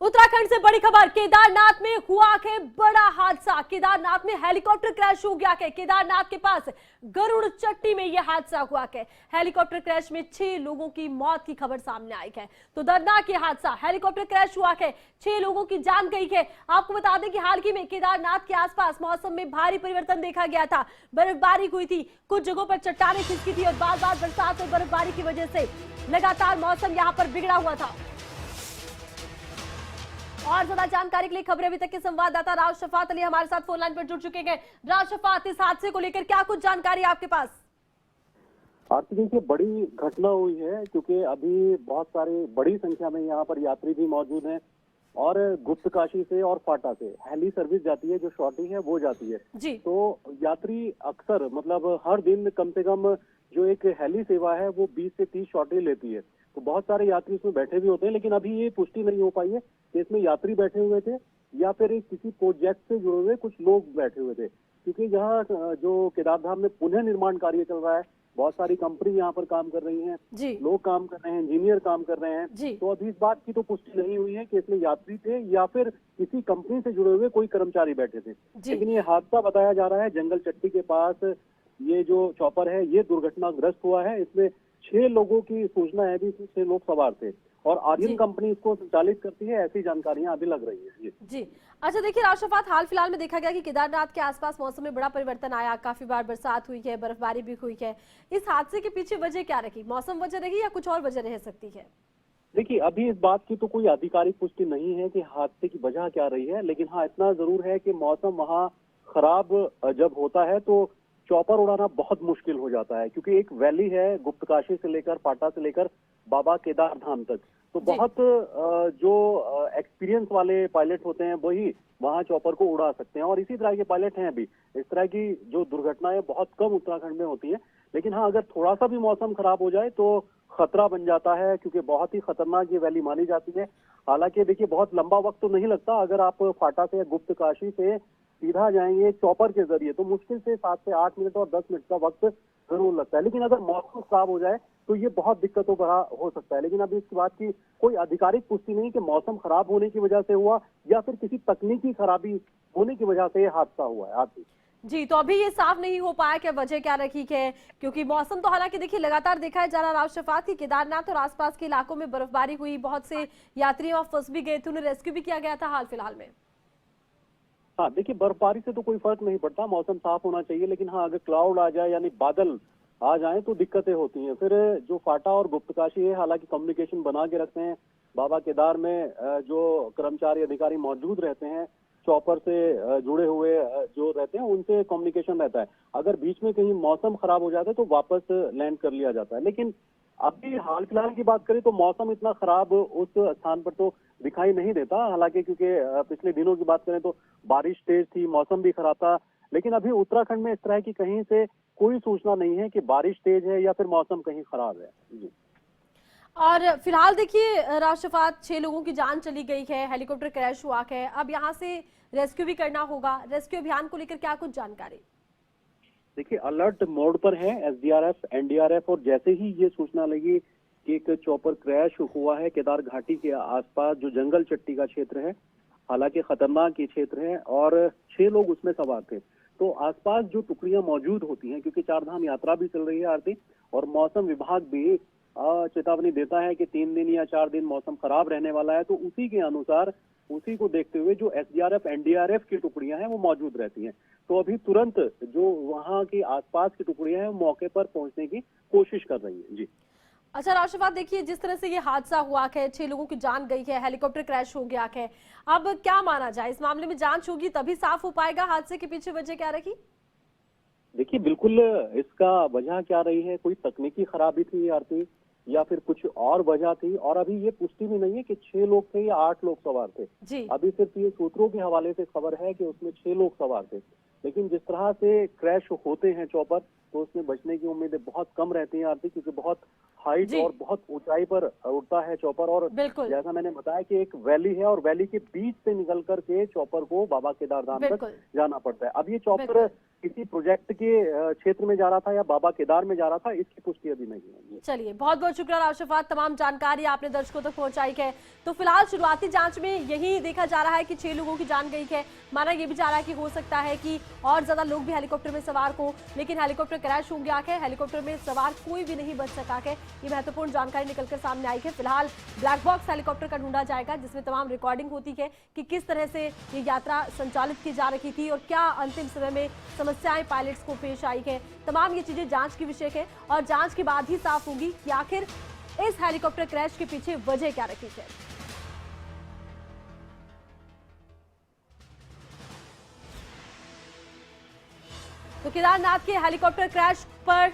उत्तराखंड से बड़ी खबर, केदारनाथ में हुआ है बड़ा हादसा। केदारनाथ में हेलीकॉप्टर क्रैश हो गया है। केदारनाथ के पास गरुड़ चट्टी में यह हादसा हुआ है। हेलीकॉप्टर क्रैश में 6 लोगों की मौत की खबर सामने आई है। तो दर्दनाक ये हादसा, हेलीकॉप्टर क्रैश हुआ है, 6 लोगों की जान गई है। आपको बता दें कि हाल ही में केदारनाथ के आसपास मौसम में भारी परिवर्तन देखा गया था। बर्फबारी हुई थी, कुछ जगहों पर चट्टानें खिसकी थी और बार बार बरसात और बर्फबारी की वजह से लगातार मौसम यहाँ पर बिगड़ा हुआ था। और ज्यादा जानकारी के लिए खबरें अभी तक के संवाददाता राव शफात अली हमारे साथ फोन लाइन पर जुड़ चुके हैं। राव शफात, इस हादसे को लेकर क्या कुछ जानकारी आपके पास? आरती, देखिए बड़ी घटना हुई है क्योंकि अभी बहुत सारे बड़ी संख्या में यहाँ पर यात्री भी मौजूद हैं और गुप्तकाशी से और फाटा से हेली सर्विस जाती है, जो शॉर्टी है वो जाती है जी। तो यात्री अक्सर मतलब हर दिन कम से कम जो एक हेली सेवा है वो 20 से 30 शॉर्टी लेती है। तो बहुत सारे यात्री इसमें बैठे भी होते हैं, लेकिन अभी ये पुष्टि नहीं हो पाई है कि इसमें यात्री बैठे हुए थे या फिर किसी प्रोजेक्ट से जुड़े हुए कुछ लोग बैठे हुए थे, क्योंकि यहाँ जो केदारधाम में पुनः निर्माण कार्य चल रहा है, बहुत सारी कंपनी यहाँ पर काम कर रही हैं, लोग काम कर रहे हैं, इंजीनियर काम कर रहे हैं। तो अभी इस बात की तो पुष्टि नहीं हुई है कि इसमें यात्री थे या फिर किसी कंपनी से जुड़े हुए कोई कर्मचारी बैठे थे। लेकिन ये हादसा बताया जा रहा है जंगल चट्टी के पास, ये जो चॉपर है ये दुर्घटनाग्रस्त हुआ है। इसमें 6 लोगों की सूचना है, भी इसमें 6 लोग सवार थे और आर्यन कंपनी इसको संचालित करती है, ऐसी जानकारियां अभी लग रही है। जी अच्छा, देखिए राव शफात, हाल फिलहाल में देखा गया कि केदारनाथ के आसपास मौसम में बड़ा परिवर्तन आया, काफी बार बरसात हुई है, बर्फबारी भी हुई है। इस हादसे के पीछे वजह क्या रही? मौसम वजह रही या कुछ और वजह रह सकती है? देखिए अभी इस बात की तो कोई आधिकारिक पुष्टि नहीं है कि हादसे की वजह क्या रही है, लेकिन हाँ इतना जरूर है कि मौसम वहाँ खराब जब होता है तो चॉपर उड़ाना बहुत मुश्किल हो जाता है, क्योंकि एक वैली है गुप्तकाशी से लेकर पाटा से लेकर बाबा केदार धाम तक। तो बहुत जो एक्सपीरियंस वाले पायलट होते हैं वही वहाँ चॉपर को उड़ा सकते हैं और इसी तरह के पायलट हैं अभी। इस तरह की जो दुर्घटनाएं बहुत कम उत्तराखंड में होती है, लेकिन हाँ अगर थोड़ा सा भी मौसम खराब हो जाए तो खतरा बन जाता है, क्योंकि बहुत ही खतरनाक ये वैली मानी जाती है। हालांकि देखिए बहुत लंबा वक्त तो नहीं लगता, अगर आप फाटा से या गुप्तकाशी से सीधा जाएंगे चॉपर के जरिए तो मुश्किल से 7 से 8 मिनट और 10 मिनट का वक्त जरूर लगता है। लेकिन अगर मौसम खराब हो जाए तो ये बहुत दिक्कतों भरा हो सकता है। लेकिन अभी इसकी बात की कोई आधिकारिक पुष्टि नहीं कि मौसम खराब होने की वजह से हुआ या फिर किसी तकनीकी खराबी होने की वजह से ये हादसा हुआ है। आती जी, तो अभी ये साफ नहीं हो पाया कि वजह क्या रखी है, क्योंकि मौसम तो हालांकि देखिए लगातार देखा जा रहा। राव शफात की केदारनाथ और आसपास के इलाकों में बर्फबारी हुई, बहुत से यात्री वहां फंस भी गए थे, उन्हें रेस्क्यू भी किया गया था हाल फिलहाल में। हाँ देखिए बर्फबारी से तो कोई फर्क नहीं पड़ता, मौसम साफ होना चाहिए, लेकिन हाँ अगर क्लाउड आ जाए यानी बादल आ जाए तो दिक्कतें होती हैं। फिर जो फाटा और गुप्तकाशी है हालांकि कम्युनिकेशन बना के रखते हैं, बाबा केदार में जो कर्मचारी अधिकारी मौजूद रहते हैं चॉपर से जुड़े हुए जो रहते हैं उनसे कम्युनिकेशन रहता है। अगर बीच में कहीं मौसम खराब हो जाता है तो वापस लैंड कर लिया जाता है। लेकिन अभी हाल फिलहाल की बात करें तो मौसम इतना खराब उस स्थान पर तो दिखाई नहीं देता, हालांकि क्योंकि पिछले दिनों की बात करें तो बारिश तेज थी, मौसम भी खराब था। लेकिन अभी उत्तराखंड में इस तरह की कहीं से कोई सूचना नहीं है कि बारिश तेज है या फिर मौसम कहीं खराब है। जी। और फिलहाल देखिए राव शफात, 6 लोगों की जान चली गई है, हेलीकॉप्टर क्रैश हुआ है, अब यहाँ से रेस्क्यू भी करना होगा। रेस्क्यू अभियान को लेकर क्या कुछ जानकारी? देखिए अलर्ट मोड पर है एसडीआरएफ, एनडीआरएफ, और जैसे ही ये सूचना लगी कि एक चॉपर क्रैश हुआ है केदार घाटी के आसपास जो जंगल चट्टी का क्षेत्र है, हालांकि खतरनाक ये क्षेत्र है और 6 लोग उसमें सवार थे, तो आसपास जो टुकड़ियां मौजूद होती हैं, क्योंकि 4 धाम यात्रा भी चल रही है आरती, और मौसम विभाग भी चेतावनी देता है कि 3 दिन या 4 दिन मौसम खराब रहने वाला है, तो उसी के अनुसार उसी को देखते हुए जो एसडीआरएफ एनडीआरएफ की टुकड़ियां हैं वो मौजूद रहती हैं। तो अभी तुरंत जो वहां की आसपास की टुकड़ियां हैं वो मौके पर पहुंचने की कोशिश कर रही हैं। जी। अच्छा राव शफात, देखिए जिस तरह से ये हादसा हुआ है, 6 लोगों की जान गई है, हेलीकॉप्टर क्रैश हो गया है, अब क्या माना जाए? इस मामले में जांच होगी तभी साफ हो पाएगा हादसे के पीछे वजह क्या रही? देखिए बिल्कुल इसका वजह क्या रही है, कोई तकनीकी खराबी थी आरती या फिर कुछ और वजह थी, और अभी ये पुष्टि भी नहीं है कि 6 लोग थे या 8 लोग सवार थे। अभी सिर्फ ये सूत्रों के हवाले से खबर है कि उसमें 6 लोग सवार थे। लेकिन जिस तरह से क्रैश होते हैं चॉपर, तो उसमें बचने की उम्मीदें बहुत कम रहती हैं आरती, क्योंकि बहुत हाइट जी। और बहुत ऊंचाई पर उड़ता है चॉपर। और बिल्कुल जैसा मैंने बताया कि एक वैली है और वैली के बीच से निकल करके चॉपर को बाबा केदारधाम तक बिल्कुल जाना पड़ता है। अब ये चॉपर बिल्कुल। किसी प्रोजेक्ट के क्षेत्र में जा रहा था या बाबा केदार में जा रहा था, इसकी पुष्टि अभी नहीं है। चलिए, बहुत बहुत शुक्रिया राशिफात, तमाम जानकारी आपने दर्शकों तक पहुंचाई है। तो फिलहाल शुरुआती जांच में यही देखा जा रहा है कि 6 लोगों की जान गई है। माना यह भी जा रहा है कि हो सकता है कि और ज्यादा लोग भी हेलीकॉप्टर में सवार हो, लेकिन हेलीकॉप्टर क्रैश हो गया है, हेलीकॉप्टर में सवार कोई भी नहीं बच सका है। ये महत्वपूर्ण जानकारी निकलकर सामने आई है। फिलहाल ब्लैक बॉक्स हेलीकॉप्टर का ढूंढा जाएगा, जिसमें तमाम रिकॉर्डिंग होती है कि किस तरह से ये यात्रा संचालित की जा रही थी और क्या अंतिम समय में समस्याएं पायलट्स को पेश आई है। तमाम ये चीजें जांच की विषय है और जांच के बाद ही साफ होगी कि आखिर इस हेलीकॉप्टर क्रैश के पीछे वजह क्या रही है। तो केदारनाथ के हेलीकॉप्टर क्रैश पर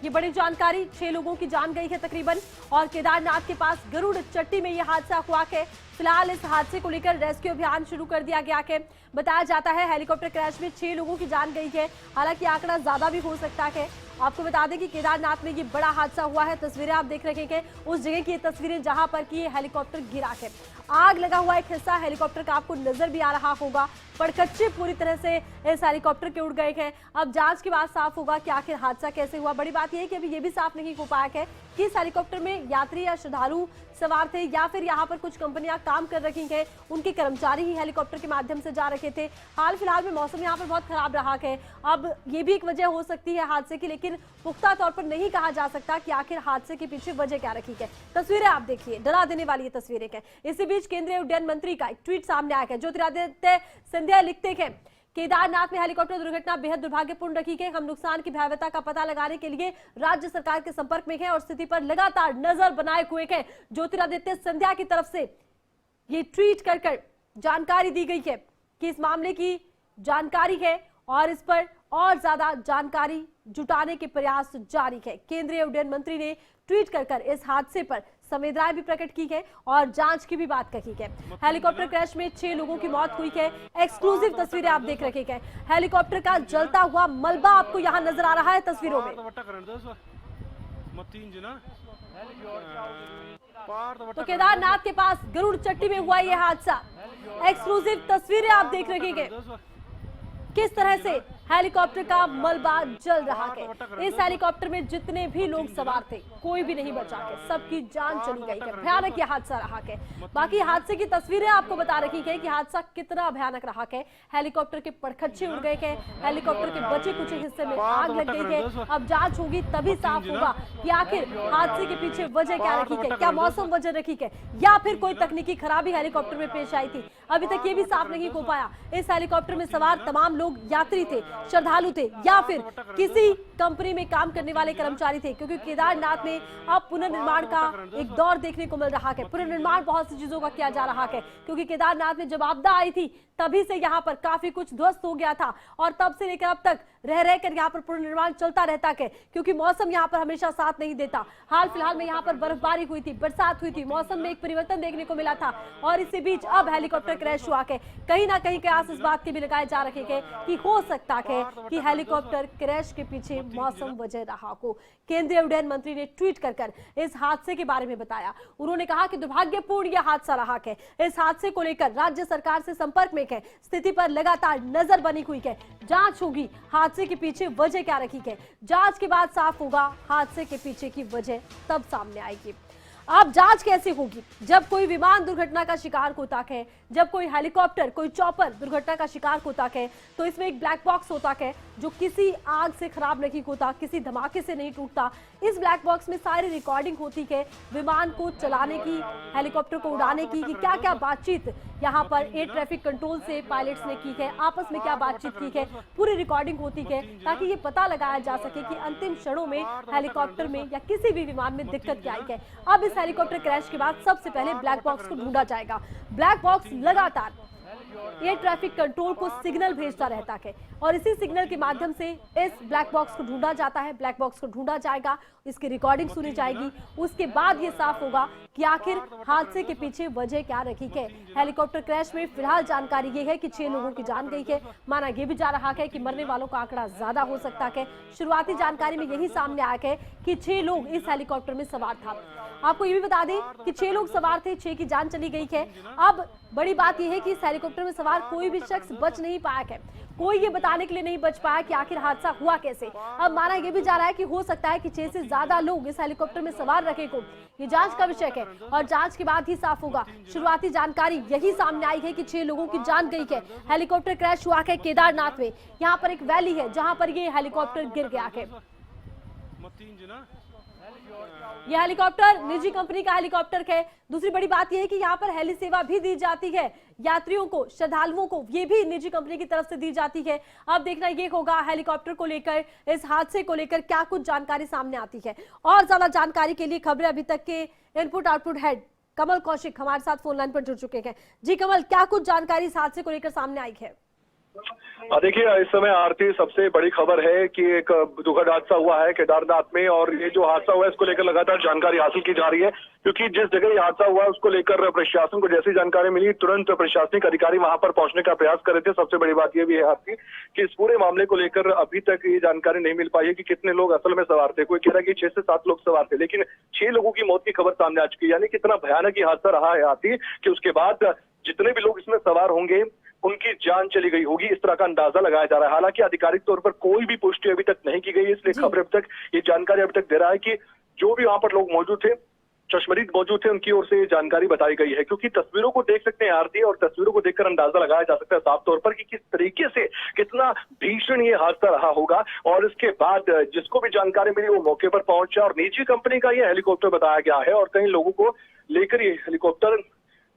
ये बड़ी जानकारी, 6 लोगों की जान गई है तकरीबन, और केदारनाथ के पास गरुड़ चट्टी में यह हादसा हुआ है। फिलहाल इस हादसे को लेकर रेस्क्यू अभियान शुरू कर दिया गया है। बताया जाता है हेलीकॉप्टर क्रैश में 6 लोगों की जान गई है, हालांकि आंकड़ा ज्यादा भी हो सकता है। आपको बता दें कि केदारनाथ में ये बड़ा हादसा हुआ है। तस्वीरें आप देख रहे हैं उस जगह की तस्वीरें जहां पर कि ये हेलीकॉप्टर गिरा है। आग लगा हुआ एक हिस्सा हेलीकॉप्टर का आपको नजर भी आ रहा होगा। पड़कच्चे पूरी तरह से इस हेलीकॉप्टर के उड़ गए हैं। अब जांच के बाद साफ होगा कि आखिर हादसा कैसे हुआ। बड़ी बात यह है कि अभी ये भी साफ नहीं हो पाया है कि इस हेलीकॉप्टर में यात्री या श्रद्धालु सवार थे या फिर यहाँ पर कुछ कंपनियां काम कर रही हैं, उनके कर्मचारी ही हेलीकॉप्टर के माध्यम से जा रहे थे। हाल फिलहाल में मौसम यहाँ पर बहुत खराब रहा है। अब ये भी एक वजह हो सकती है हादसे की, लेकिन पुख्ता तौर पर नहीं कहा जा सकता कि आखिर हादसे के पीछे वजह क्या रखी है। तस्वीरें आप देखिए, डरा देने वाली ये तस्वीरें हैं। इसी बीच केंद्रीय उड्डयन मंत्री का एक ट्वीट सामने आया है। ज्योतिरादित्य सिंधिया लिखते हैं, केदारनाथ में हेलीकॉप्टर दुर्घटना बेहद दुर्भाग्यपूर्ण रखी है। हम नुकसान की भयावहता का पता लगाने के लिए राज्य सरकार के संपर्क में हैं और स्थिति पर लगातार नजर बनाए हुए हैं। ज्योतिरादित्य सिंधिया की तरफ से ये ट्वीट कर जानकारी दी गई है कि इस मामले की जानकारी है और इस पर और ज्यादा जानकारी जुटाने के प्रयास जारी है। केंद्रीय उड्डयन मंत्री ने ट्वीट कर इस हादसे पर संवेदनाएं भी प्रकट की है और जांच की भी बात कही है। हेलीकॉप्टर क्रैश में 6 लोगों की मौत हुई है। एक्सक्लूसिव तस्वीरें आप देख रहे हैं। हेलीकॉप्टर का जलता हुआ मलबा आपको यहां नजर आ रहा है तस्वीरों में। तो केदारनाथ के पास गरुड़ चट्टी में हुआ यह हादसा। एक्सक्लूसिव तस्वीरें आप देख रहे हैं किस तरह से हेलीकॉप्टर का मलबा जल रहा है। इस हेलीकॉप्टर में जितने भी लोग सवार थे कोई भी नहीं बचा है, सबकी जान चली गई है। भयानक यह हादसा रहा है। बाकी हादसे की तस्वीरें आपको बता रही है कि हादसा कितना भयानक रहा है। हेलीकॉप्टर के पड़खच्चे उड़ गए हैं, हेलीकॉप्टर के बचे कुछ हिस्से में आग लग गई है। अब जांच होगी तभी साफ होगा कि आखिर हादसे के पीछे वजह क्या रखी है। क्या मौसम वजह रखी है या फिर कोई तकनीकी खराबी हेलीकॉप्टर में पेश आई थी, अभी तक ये भी साफ नहीं हो पाया। इस हेलीकॉप्टर में सवार तमाम लोग यात्री थे, श्रद्धालु थे या फिर किसी कंपनी में काम करने वाले कर्मचारी थे, क्योंकि केदारनाथ में अब पुनर्निर्माण का एक दौर देखने को मिल रहा है। पुनर्निर्माण बहुत सी चीजों का किया जा रहा है, क्योंकि केदारनाथ में जब आपदा आई थी तभी से यहाँ पर काफी कुछ ध्वस्त हो गया था और तब से लेकर अब तक रह कर यहाँ पर पुनर्निर्माण चलता रहता है, क्योंकि मौसम यहाँ पर हमेशा साथ नहीं देता। हाल फिलहाल में यहाँ पर बर्फबारी हुई थी, बरसात हुई थी, मौसम में एक परिवर्तन देखने को मिला था और इसी बीच अब हेलीकॉप्टर क्रैश हुआ है। कहीं ना कहीं कयास इस बात के भी लगाए जा रहे हैं कि हो सकता है कि हेलीकॉप्टर क्रैश के पीछे मौसम वजह रहा हो। केंद्रीय उड्डयन मंत्री ने ट्वीट कर इस हादसे के बारे में बताया। उन्होंने कहा कि दुर्भाग्यपूर्ण यह हादसा रहा है। इस हादसे को लेकर राज्य सरकार से संपर्क में है, स्थिति पर लगातार नजर बनी हुई है। जांच होगी हादसे के पीछे वजह क्या रखी है। जांच के बाद साफ होगा हादसे के पीछे की वजह, तब सामने आएगी। अब जांच कैसे होगी? जब कोई विमान दुर्घटना का शिकार होता है, जब कोई हेलीकॉप्टर, कोई चॉपर दुर्घटना का शिकार होता है, तो इसमें एक ब्लैक बॉक्स होता है जो किसी आग से खराब नहीं होता, किसी धमाके से नहीं टूटता। इस ब्लैक बॉक्स में सारी रिकॉर्डिंग होती है विमान को चलाने की, हेलीकॉप्टर को उड़ाने की, कि क्या क्या बातचीत यहाँ पर एयर ट्रैफिक कंट्रोल से पायलट्स ने की है, आपस में क्या बातचीत की है, पूरी रिकॉर्डिंग होती है ताकि ये पता लगाया जा सके कि अंतिम क्षणों में हेलीकॉप्टर में या किसी भी विमान में दिक्कत क्या आई है। अब इस हेलीकॉप्टर क्रैश के बाद सबसे पहले ब्लैक बॉक्स को ढूंढा जाएगा। ब्लैक बॉक्स लगातार एयर ट्रैफिक कंट्रोल को सिग्नल भेजता रहता है और इसी सिग्नल के माध्यम से इस ब्लैक बॉक्स को ढूंढा जाता है। ब्लैक बॉक्स को ढूंढा जाएगा, इसकी रिकॉर्डिंग सुनी जाएगी, उसके बाद ये साफ होगा कि आखिर हादसे के पीछे वजह क्या रखी है। हेलीकॉप्टर क्रैश में फिलहाल जानकारी ये है कि 6 लोगों की जान गई है। माना यह भी जा रहा है कि मरने वालों का आंकड़ा ज्यादा हो सकता है। शुरुआती जानकारी में यही सामने आया है कि 6 लोग इस हेलीकॉप्टर में सवार था। आपको ये भी बता दें कि 6 लोग सवार थे, 6 की जान चली गई है। अब बड़ी बात यह है कि इस हेलीकॉप्टर में सवार कोई भी शख्स बच नहीं पाया है। कोई ये बताने के लिए नहीं बच पाया कि आखिर हादसा हुआ कैसे। अब माना यह भी जा रहा है कि हो सकता है कि 6 से ज्यादा लोग इस हेलीकॉप्टर में सवार रखे को। ये जांच का विषय है और जांच के बाद ही साफ होगा। शुरुआती जानकारी यही सामने आई है कि 6 लोगों की जान गई है। हेलीकॉप्टर क्रैश हुआ है केदारनाथ में। यहाँ पर एक वैली है जहाँ पर ये हेलीकॉप्टर गिर गया है। यह हेलीकॉप्टर निजी कंपनी का हेलीकॉप्टर है। दूसरी बड़ी बात यह है कि यहाँ पर हेली सेवा भी दी जाती है यात्रियों को, श्रद्धालुओं को, ये भी निजी कंपनी की तरफ से दी जाती है। अब देखना ये होगा हेलीकॉप्टर को लेकर, इस हादसे को लेकर क्या कुछ जानकारी सामने आती है। और ज्यादा जानकारी के लिए खबरें अभी तक के इनपुट आउटपुट हेड कमल कौशिक हमारे साथ फोन लाइन पर जुड़ चुके हैं। जी कमल, क्या कुछ जानकारी इस हादसे को लेकर सामने आई है? देखिए, इस समय आरती सबसे बड़ी खबर है कि एक दुखद हादसा हुआ है केदारनाथ में, और ये जो हादसा हुआ है इसको लेकर लगातार जानकारी हासिल की जा रही है, क्योंकि जिस जगह ये हादसा हुआ है उसको लेकर प्रशासन को जैसी जानकारी मिली तुरंत प्रशासनिक अधिकारी वहां पर पहुंचने का प्रयास कर रहे थे। सबसे बड़ी बात यह भी है आरती कि इस पूरे मामले को लेकर अभी तक ये जानकारी नहीं मिल पाई है कि कितने लोग असल में सवार थे। कोई कह रहा है कि 6 से 7 लोग सवार थे, लेकिन 6 लोगों की मौत की खबर सामने आ चुकी है। यानी कितना भयानक ये हादसा रहा है आरती कि उसके बाद जितने भी लोग इसमें सवार होंगे उनकी जान चली गई होगी, इस तरह का अंदाजा लगाया जा रहा है। हालांकि आधिकारिक तौर पर कोई भी पुष्टि अभी तक नहीं की गई, इसलिए खबर अभी तक ये जानकारी अभी तक दे रहा है कि जो भी वहां पर लोग मौजूद थे, चश्मदीद मौजूद थे, उनकी ओर से ये जानकारी बताई गई है। क्योंकि तस्वीरों को देख सकते हैं आरती, और तस्वीरों को देखकर अंदाजा लगाया जा सकता है साफ तौर पर कि किस तरीके से कितना भीषण ये हादसा रहा होगा। और इसके बाद जिसको भी जानकारी मिली वो मौके पर पहुंचा, और निजी कंपनी का ये हेलीकॉप्टर बताया गया है, और कई लोगों को लेकर ये हेलीकॉप्टर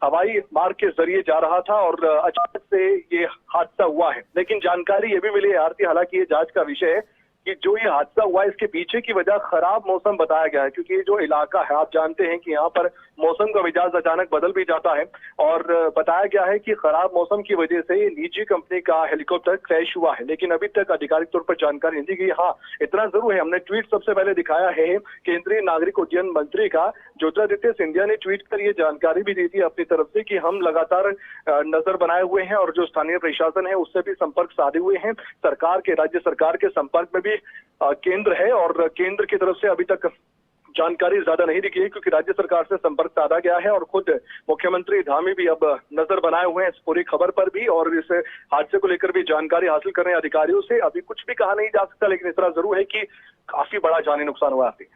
हवाई मार्ग के जरिए जा रहा था और अचानक से ये हादसा हुआ है। लेकिन जानकारी ये भी मिली है आरती, हालांकि ये जांच का विषय है कि जो ये हादसा हुआ है इसके पीछे की वजह खराब मौसम बताया गया है। क्योंकि ये जो इलाका है, आप जानते हैं कि यहाँ पर मौसम का मिजाज अचानक बदल भी जाता है, और बताया गया है कि खराब मौसम की वजह से ये निजी कंपनी का हेलीकॉप्टर क्रैश हुआ है। लेकिन अभी तक आधिकारिक तौर पर जानकारी नहीं दी गई। हाँ, इतना जरूर है, हमने ट्वीट सबसे पहले दिखाया है केंद्रीय नागरिक उड्डयन मंत्री का ज्योतिरादित्य सिंधिया ने ट्वीट कर ये जानकारी भी दी थी अपनी तरफ से कि हम लगातार नजर बनाए हुए हैं और जो स्थानीय प्रशासन है उससे भी संपर्क साधे हुए हैं। सरकार के, राज्य सरकार के संपर्क में भी केंद्र है, और केंद्र की तरफ से अभी तक जानकारी ज्यादा नहीं दिखी है, क्योंकि राज्य सरकार से संपर्क साधा गया है। और खुद मुख्यमंत्री धामी भी अब नजर बनाए हुए हैं इस पूरी खबर पर भी, और इस हादसे को लेकर भी जानकारी हासिल कर रहे हैं अधिकारियों से। अभी कुछ भी कहा नहीं जा सकता, लेकिन इतना जरूर है कि काफी बड़ा जानी नुकसान हुआ है।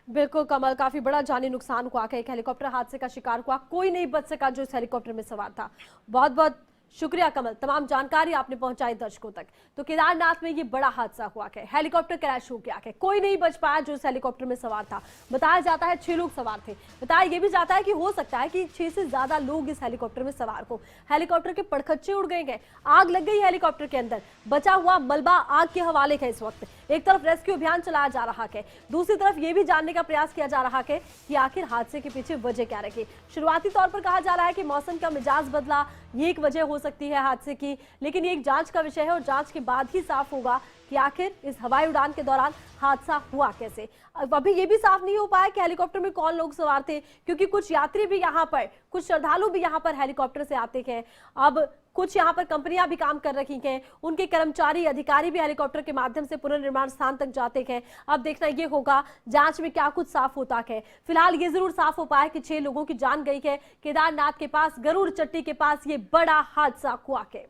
बिल्कुल कमल, काफी बड़ा जानी नुकसान हुआ है। एक हेलीकॉप्टर हादसे का शिकार हुआ, कोई नहीं बच सका जो इस हेलीकॉप्टर में सवार था। बहुत बहुत शुक्रिया कमल, तमाम जानकारी आपने पहुंचाई दर्शकों तक। तो केदारनाथ में ये बड़ा हादसा हुआ है, हेलीकॉप्टर क्रैश हो गया है, कोई नहीं बच पाया जो इस हेलीकॉप्टर में सवार था। बताया जाता है 6 लोग सवार थे। बताया यह भी जाता है कि हो सकता है कि 6 से ज्यादा लोग इस हेलीकॉप्टर में सवार हो। हेलीकॉप्टर के पड़खच्चे उड़ गए हैं, आग लग गई हेलीकॉप्टर के अंदर, बचा हुआ मलबा आग के हवाले है। इस वक्त एक तरफ रेस्क्यू अभियान चलाया जा रहा है, दूसरी तरफ ये भी जानने का प्रयास किया जा रहा है कि आखिर हादसे के पीछे वजह क्या रही। शुरुआती तौर पर कहा जा रहा है कि मौसम का मिजाज बदला, ये एक वजह हो सकती है हादसे की, लेकिन ये एक जांच का विषय है और जांच के बाद ही साफ होगा कि आखिर इस हवाई उड़ान के दौरान हादसा हुआ कैसे। अभी ये भी साफ नहीं हो पाया कि हेलीकॉप्टर में कौन लोग सवार थे, क्योंकि कुछ यात्री भी यहाँ पर, कुछ श्रद्धालु भी यहाँ पर हेलीकॉप्टर से आते हैं। अब कुछ यहाँ पर कंपनियां भी काम कर रही हैं, उनके कर्मचारी अधिकारी भी हेलीकॉप्टर के माध्यम से पुनर्निर्माण स्थान तक जाते हैं। अब देखना ये होगा जांच में क्या कुछ साफ होता है। फिलहाल ये जरूर साफ हो पाया कि 6 लोगों की जान गई है। केदारनाथ के पास, गरुड़ चट्टी के पास ये बड़ा हादसा हुआ है।